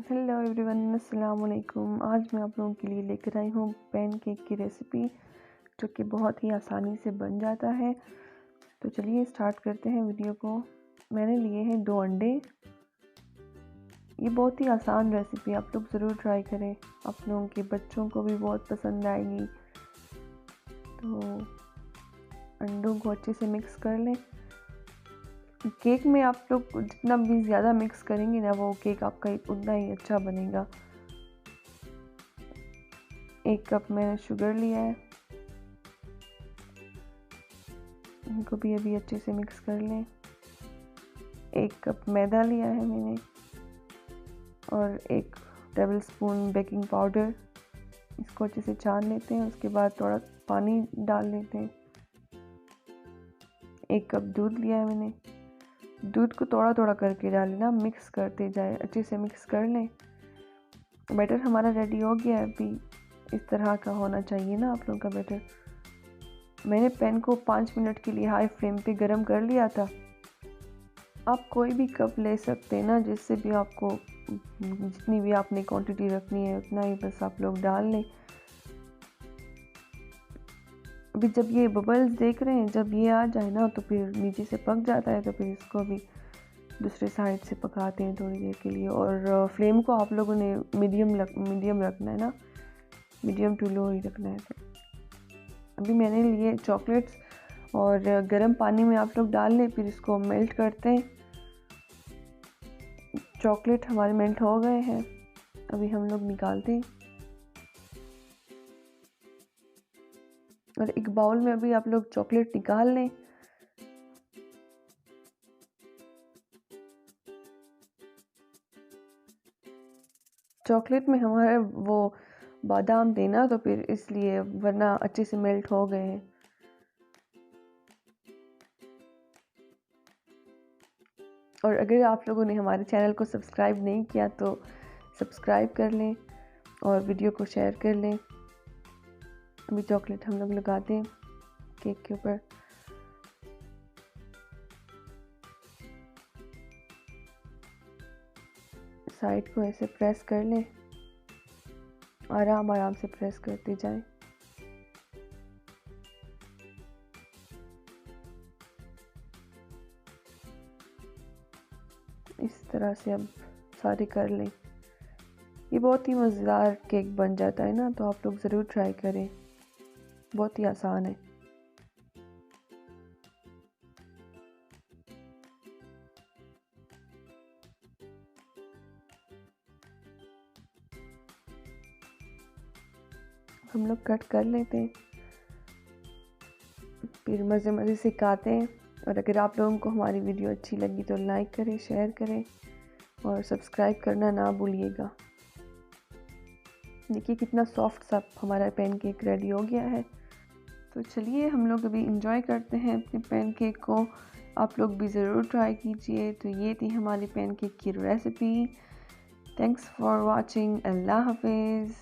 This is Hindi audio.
हेलो एवरीवन, अस्सलाम वालेकुम। आज मैं आप लोगों के लिए लेकर आई हूँ पैनकेक की रेसिपी, जो कि बहुत ही आसानी से बन जाता है। तो चलिए स्टार्ट करते हैं वीडियो को। मैंने लिए हैं 2 अंडे। ये बहुत ही आसान रेसिपी, आप लोग ज़रूर ट्राई करें। आप लोगों के बच्चों को भी बहुत पसंद आएगी। तो अंडों को अच्छे से मिक्स कर लें। केक में आप लोग जितना भी ज़्यादा मिक्स करेंगे ना, वो केक आपका उतना ही अच्छा बनेगा। 1 कप मैंने शुगर लिया है, इनको भी अभी अच्छे से मिक्स कर लें। 1 कप मैदा लिया है मैंने और 1 टेबल स्पून बेकिंग पाउडर। इसको अच्छे से छान लेते हैं। उसके बाद थोड़ा पानी डाल लेते हैं। 1 कप दूध लिया है मैंने। दूध को थोड़ा थोड़ा करके डालना, मिक्स करते जाए, अच्छे से मिक्स कर लें। बैटर हमारा रेडी हो गया है। अभी इस तरह का होना चाहिए ना आप लोगों का बैटर। मैंने पैन को 5 मिनट के लिए हाई फ्लेम पे गरम कर लिया था। आप कोई भी कप ले सकते हैं ना, जिससे भी आपको जितनी भी आपने क्वांटिटी रखनी है उतना ही बस आप लोग डाल लें। अभी जब ये बबल्स देख रहे हैं, जब ये आ जाए ना, तो फिर नीचे से पक जाता है। तो फिर इसको भी दूसरे साइड से पकाते हैं थोड़ी देर के लिए। और फ्लेम को आप लोगों ने मीडियम रखना है ना, मीडियम टू लो ही रखना है। तो अभी मैंने लिए चॉकलेट्स और गर्म पानी में आप लोग डाल लें, फिर इसको मेल्ट करते हैं। चॉकलेट हमारे मेल्ट हो गए हैं, अभी हम लोग निकालते हैं। और एक बाउल में अभी आप लोग चॉकलेट निकाल लें। चॉकलेट में हमारे वो बादाम देना, तो फिर इसलिए, वरना अच्छे से मेल्ट हो गए हैं। और अगर आप लोगों ने हमारे चैनल को सब्सक्राइब नहीं किया तो सब्सक्राइब कर लें और वीडियो को शेयर कर लें। अभी चॉकलेट हम लोग लगाते हैं केक के ऊपर। साइड को ऐसे प्रेस कर लें, आराम आराम से प्रेस करते जाएं। इस तरह से अब सारे कर लें। ये बहुत ही मज़ेदार केक बन जाता है ना, तो आप लोग ज़रूर ट्राई करें, बहुत ही आसान है। हम लोग कट कर लेते हैं, फिर मज़े मज़े से खाते हैं। और अगर आप लोगों को हमारी वीडियो अच्छी लगी तो लाइक करें, शेयर करें और सब्सक्राइब करना ना भूलिएगा। देखिए कितना सॉफ्ट सा हमारा पैनकेक रेडी हो गया है। तो चलिए हम लोग अभी इंजॉय करते हैं अपने पैनकेक को। आप लोग भी ज़रूर ट्राई कीजिए। तो ये थी हमारी पैनकेक की रेसिपी। Thanks for watching. अल्लाह हाफिज़।